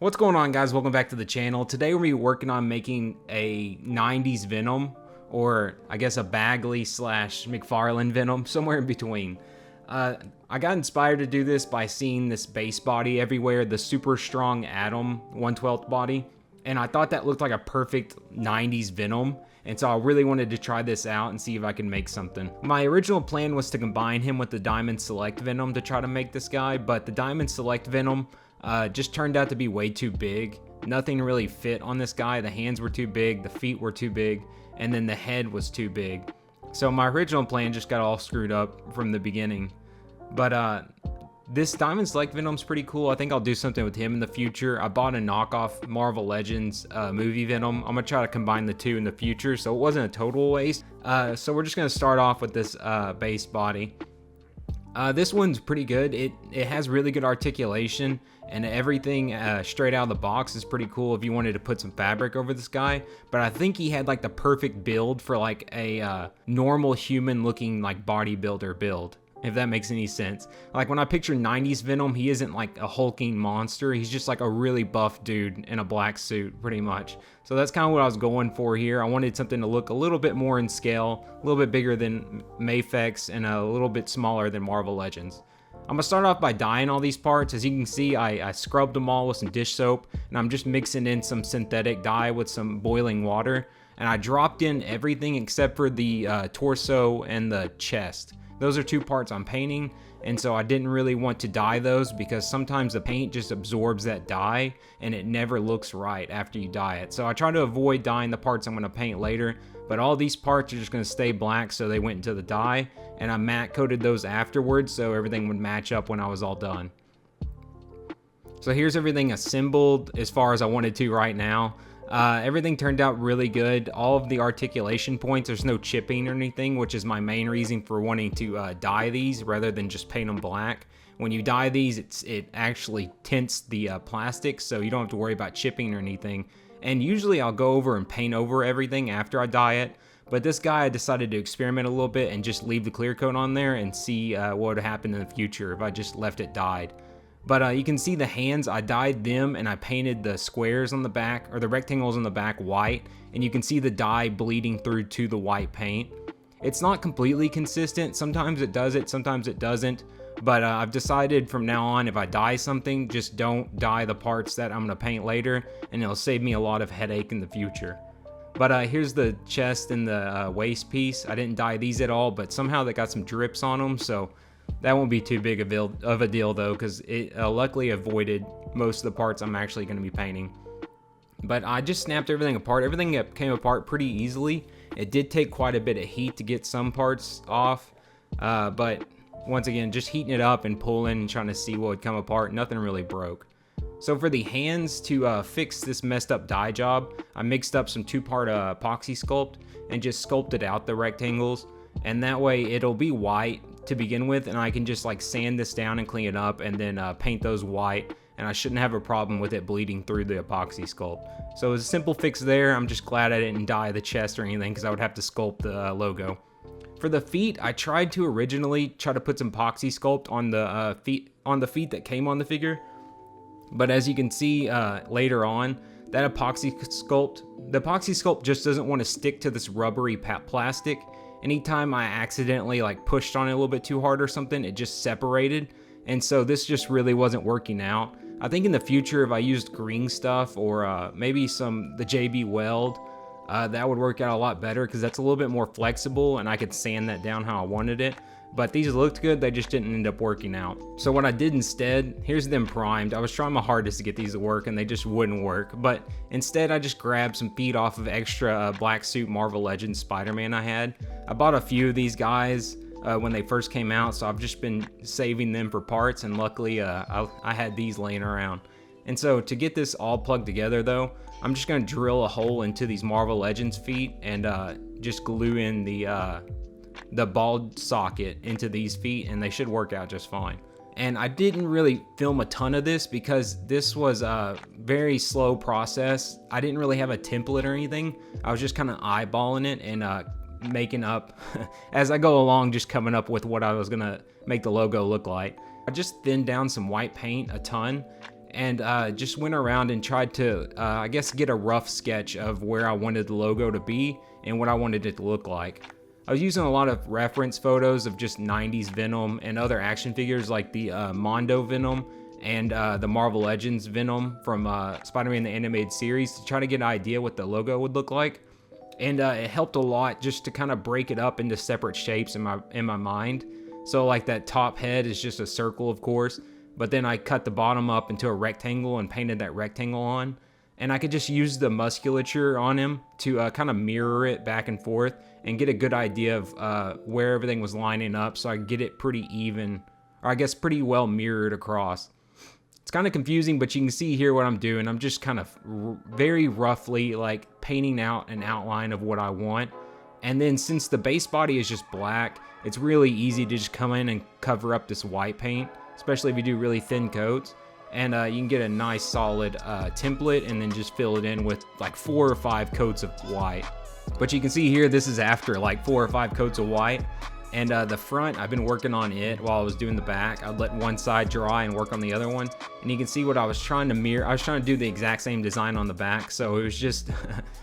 What's going on, guys? Welcome back to the channel. Today we're going to be working on making a 90s Venom, or I guess a Bagley slash McFarlane Venom, somewhere in between. I got inspired to do this by seeing this base body everywhere, the super strong Atom 1/12 body, and I thought that looked like a perfect 90s Venom, and so I really wanted to try this out and see if I can make something. My original plan was to combine him with the Diamond Select Venom to try to make this guy, but the Diamond Select Venom just turned out to be way too big. Nothing really fit on this guy. The hands were too big, the feet were too big, and then the head was too big. So my original plan just got all screwed up from the beginning. But this Diamond Select Venom's pretty cool. I think I'll do something with him in the future. I bought a knockoff Marvel Legends movie Venom. I'm gonna try to combine the two in the future, so it wasn't a total waste. So we're just gonna start off with this base body. This one's pretty good. It has really good articulation, and everything straight out of the box is pretty cool if you wanted to put some fabric over this guy. But I think he had like the perfect build for like a normal human looking like bodybuilder build, if that makes any sense. Like when I picture 90s Venom, he isn't like a hulking monster. He's just like a really buff dude in a black suit, pretty much. So that's kind of what I was going for here. I wanted something to look a little bit more in scale, a little bit bigger than Mafex, and a little bit smaller than Marvel Legends. I'm gonna start off by dyeing all these parts. As you can see, I scrubbed them all with some dish soap, and I'm just mixing in some synthetic dye with some boiling water. And I dropped in everything except for the torso and the chest. Those are two parts I'm painting, and so I didn't really want to dye those because sometimes the paint just absorbs that dye and it never looks right after you dye it. So I try to avoid dyeing the parts I'm going to paint later, but all these parts are just going to stay black, so they went into the dye, and I matte coated those afterwards so everything would match up when I was all done. So here's everything assembled as far as I wanted to right now. Everything turned out really good. All of the articulation points, there's no chipping or anything, which is my main reason for wanting to dye these rather than just paint them black. When you dye these, it actually tints the plastic, so you don't have to worry about chipping or anything. And usually I'll go over and paint over everything after I dye it, but this guy I decided to experiment a little bit and just leave the clear coat on there and see what would happen in the future if I just left it dyed. But you can see the hands, I dyed them and I painted the squares on the back, or the rectangles on the back, white, and you can see the dye bleeding through to the white paint. It's not completely consistent. Sometimes it does it, sometimes it doesn't. But I've decided from now on, if I dye something, just don't dye the parts that I'm gonna paint later, and it'll save me a lot of headache in the future. But here's the chest and the waist piece. I didn't dye these at all, but somehow they got some drips on them, so that won't be too big of a deal though, because it luckily avoided most of the parts I'm actually going to be painting. But I just snapped everything apart. Everything came apart pretty easily. It did take quite a bit of heat to get some parts off, but once again, just heating it up and pulling and trying to see what would come apart, nothing really broke. So for the hands, to fix this messed up dye job, I mixed up some 2-part epoxy sculpt and just sculpted out the rectangles, and that way it'll be white to begin with, and I can just like sand this down and clean it up and then paint those white, and I shouldn't have a problem with it bleeding through the epoxy sculpt. So it's a simple fix there. I'm just glad I didn't dye the chest or anything, because I would have to sculpt the logo. For the feet, I tried to originally try to put some epoxy sculpt on the feet that came on the figure, but as you can see later on, that epoxy sculpt just doesn't want to stick to this rubbery plastic. Anytime I accidentally like pushed on it a little bit too hard or something, it just separated, and so this just really wasn't working out. I think in the future, if I used green stuff or maybe the JB Weld, that would work out a lot better, because that's a little bit more flexible and I could sand that down how I wanted it. But these looked good, they just didn't end up working out. So what I did instead, here's them primed. I was trying my hardest to get these to work and they just wouldn't work. But instead I just grabbed some feet off of extra black suit Marvel Legends Spider-Man I had. I bought a few of these guys when they first came out, so I've just been saving them for parts, and luckily I had these laying around. And so to get this all plugged together though, I'm just gonna drill a hole into these Marvel Legends feet and just glue in the ball socket into these feet, and they should work out just fine. And I didn't really film a ton of this because this was a very slow process. I didn't really have a template or anything. I was just kind of eyeballing it and making up as I go along, just coming up with what I was gonna make the logo look like. I just thinned down some white paint a ton, and just went around and tried to, I guess, get a rough sketch of where I wanted the logo to be and what I wanted it to look like. I was using a lot of reference photos of just 90s Venom and other action figures like the Mondo Venom and the Marvel Legends Venom from Spider-Man the Animated Series to try to get an idea what the logo would look like. And it helped a lot just to kind of break it up into separate shapes in my mind. So like that top head is just a circle, of course, but then I cut the bottom up into a rectangle and painted that rectangle on. And I could just use the musculature on him to kind of mirror it back and forth and get a good idea of where everything was lining up, so I could get it pretty even, or I guess pretty well mirrored across. It's kind of confusing, but you can see here what I'm doing. I'm just kind of very roughly like painting out an outline of what I want. And then since the base body is just black, it's really easy to just come in and cover up this white paint, especially if you do really thin coats. And you can get a nice solid template and then just fill it in with like 4 or 5 coats of white. But you can see here, this is after like 4 or 5 coats of white. And the front, I've been working on it while I was doing the back. I'd let one side dry and work on the other one. And you can see what I was trying to mirror. I was trying to do the exact same design on the back. So it was just,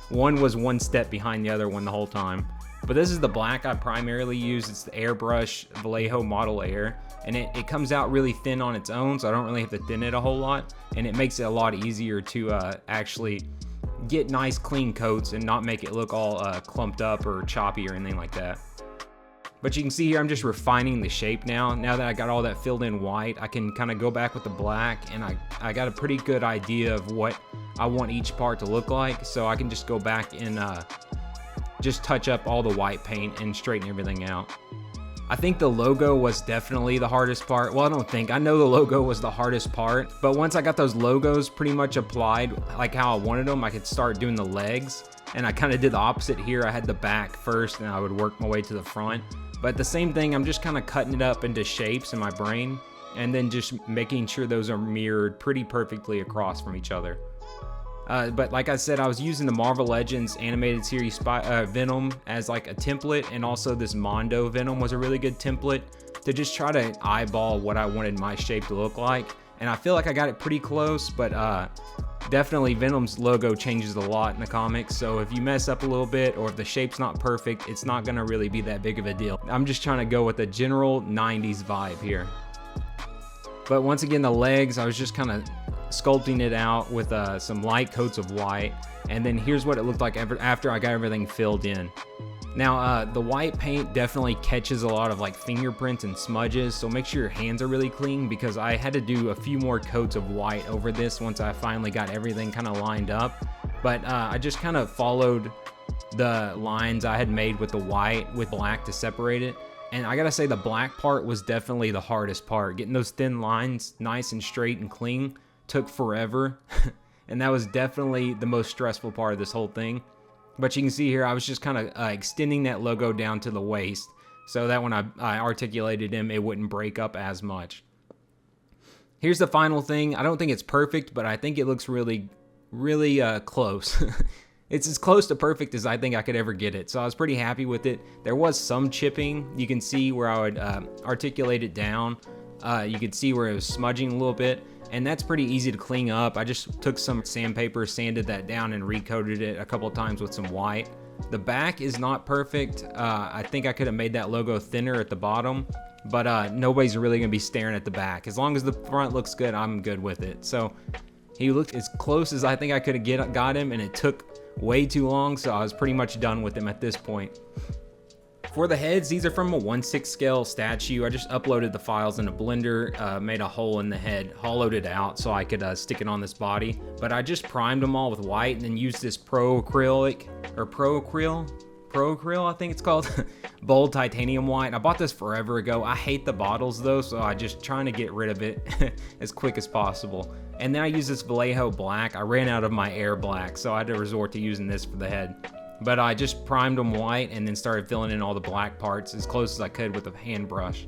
one was one step behind the other one the whole time. But this is the black I primarily use. It's the Airbrush Vallejo Model Air. And it comes out really thin on its own, so I don't really have to thin it a whole lot. And it makes it a lot easier to actually get nice clean coats and not make it look all clumped up or choppy or anything like that. But you can see here, I'm just refining the shape now. Now that I got all that filled in white, I can kind of go back with the black, and I got a pretty good idea of what I want each part to look like. So I can just go back and just touch up all the white paint and straighten everything out. I think the logo was definitely the hardest part. Well, I know the logo was the hardest part, but once I got those logos pretty much applied like how I wanted them, I could start doing the legs. And I kind of did the opposite here. I had the back first and I would work my way to the front. But the same thing, I'm just kind of cutting it up into shapes in my brain and then just making sure those are mirrored pretty perfectly across from each other. But like I said, I was using the Marvel Legends animated series Venom as like a template, and also this Mondo Venom was a really good template to just try to eyeball what I wanted my shape to look like. And I feel like I got it pretty close, but definitely Venom's logo changes a lot in the comics, so if you mess up a little bit or if the shape's not perfect, it's not gonna really be that big of a deal. I'm just trying to go with a general 90s vibe here. But once again, the legs, I was just kind of sculpting it out with some light coats of white, and then here's what it looked like after I got everything filled in. Now the white paint definitely catches a lot of like fingerprints and smudges, so make sure your hands are really clean, because I had to do a few more coats of white over this once I finally got everything kind of lined up. But I just kind of followed the lines I had made with the white with black to separate it. And I gotta say, the black part was definitely the hardest part. Getting those thin lines nice and straight and clean took forever. And that was definitely the most stressful part of this whole thing. But you can see here, I was just kind of extending that logo down to the waist, so that when I articulated him, it wouldn't break up as much. Here's the final thing. I don't think it's perfect, but I think it looks really, really close. It's as close to perfect as I think I could ever get it, so I was pretty happy with it. There was some chipping. You can see where I would articulate it down. You could see where it was smudging a little bit, and that's pretty easy to clean up. I just took some sandpaper, sanded that down, and recoated it a couple of times with some white. The back is not perfect. I think I could have made that logo thinner at the bottom, but nobody's really gonna be staring at the back. As long as the front looks good, I'm good with it. So he looked as close as I think I could have got him, and it took way too long, so I was pretty much done with him at this point. For the heads, these are from a 1/6 scale statue. I just uploaded the files in a blender, made a hole in the head, hollowed it out so I could stick it on this body. But I just primed them all with white and then used this Pro Acryl, I think it's called, bold titanium white. I bought this forever ago. I hate the bottles though, so I just trying to get rid of it as quick as possible. And then I used this Vallejo black. I ran out of my air black, so I had to resort to using this for the head. But I just primed them white and then started filling in all the black parts as close as I could with a hand brush.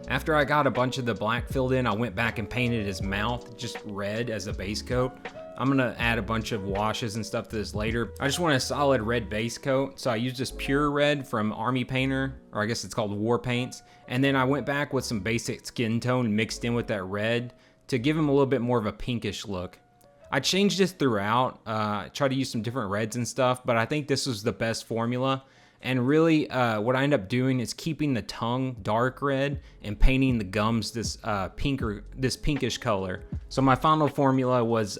After I got a bunch of the black filled in, I went back and painted his mouth just red as a base coat. I'm gonna add a bunch of washes and stuff to this later. I just want a solid red base coat, so I used this pure red from Army Painter, or I guess it's called War Paints. And then I went back with some basic skin tone mixed in with that red to give him a little bit more of a pinkish look. I changed this throughout, tried to use some different reds and stuff, but I think this was the best formula. And really, what I end up doing is keeping the tongue dark red and painting the gums this pinkish color. So my final formula was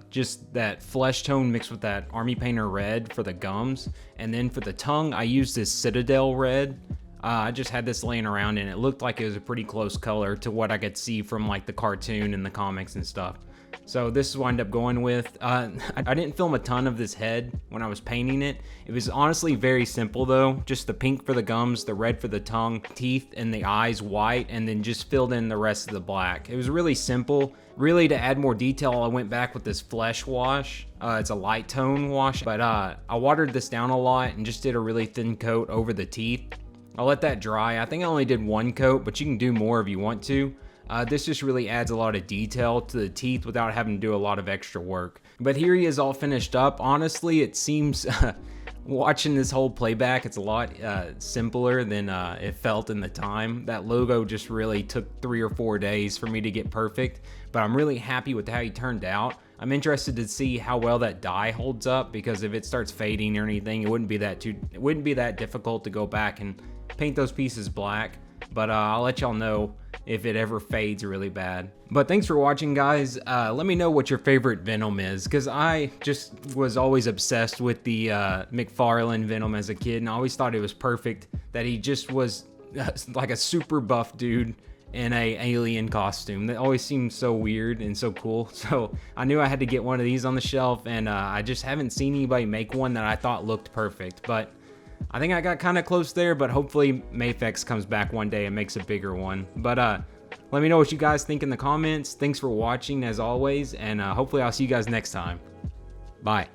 just that flesh tone mixed with that Army Painter red for the gums. And then for the tongue, I used this Citadel red. I just had this laying around and it looked like it was a pretty close color to what I could see from like the cartoon and the comics and stuff. So this is what I ended up going with. I didn't film a ton of this head when I was painting it. It was honestly very simple though. Just the pink for the gums, the red for the tongue, teeth, and the eyes white, and then just filled in the rest of the black. It was really simple. Really, to add more detail, I went back with this flesh wash. It's a light tone wash, but I watered this down a lot and just did a really thin coat over the teeth. I'll let that dry. I think I only did one coat, but you can do more if you want to. This just really adds a lot of detail to the teeth without having to do a lot of extra work. But here he is all finished up. Honestly, it seems, watching this whole playback, it's a lot simpler than it felt in the time. That logo just really took 3 or 4 days for me to get perfect, but I'm really happy with how he turned out. I'm interested to see how well that dye holds up, because if it starts fading or anything, it wouldn't be that difficult to go back and paint those pieces black. But I'll let y'all know if it ever fades really bad. But thanks for watching, guys. Let me know what your favorite Venom is, because I just was always obsessed with the McFarlane Venom as a kid, and I always thought it was perfect that he just was like a super buff dude in a alien costume. That always seemed so weird and so cool. So I knew I had to get one of these on the shelf, and I just haven't seen anybody make one that I thought looked perfect. But I think I got kind of close there, but hopefully Mafex comes back one day and makes a bigger one. But let me know what you guys think in the comments. Thanks for watching as always, and hopefully I'll see you guys next time. Bye.